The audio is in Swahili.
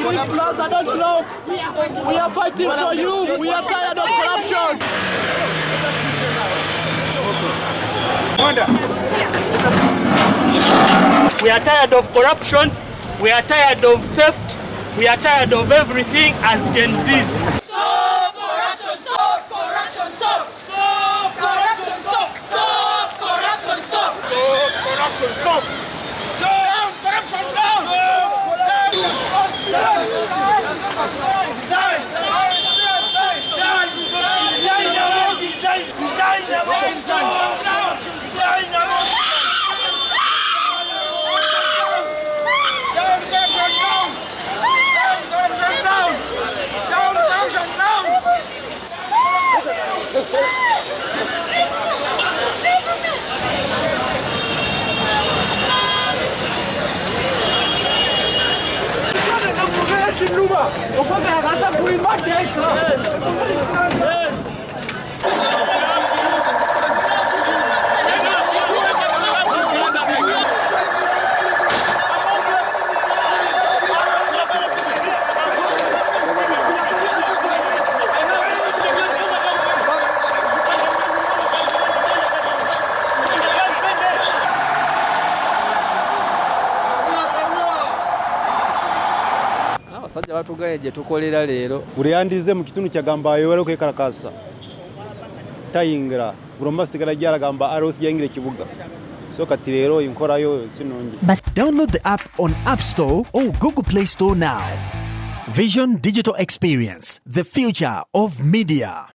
This plaza don't block. We are fighting for you. We are tired of corruption. We are tired of corruption. We are tired of theft. We are tired of everything as Gen Zs. Stop corruption! Stop corruption! Stop! Stop corruption! Stop! Stop corruption! Stop! Stop corruption! Stop! Stop corruption! Down! Sajja batugaye gye tukolera leero. Buli yandize mu kitundu kyagamba ayobera okwekalakaasa tayingira bulomba sigala gyalagamba arosi yayingira ekibuga so kati leero enkorayo sinungi. Download the app on App Store or Google Play Store now. Vision Digital Experience, the future of media.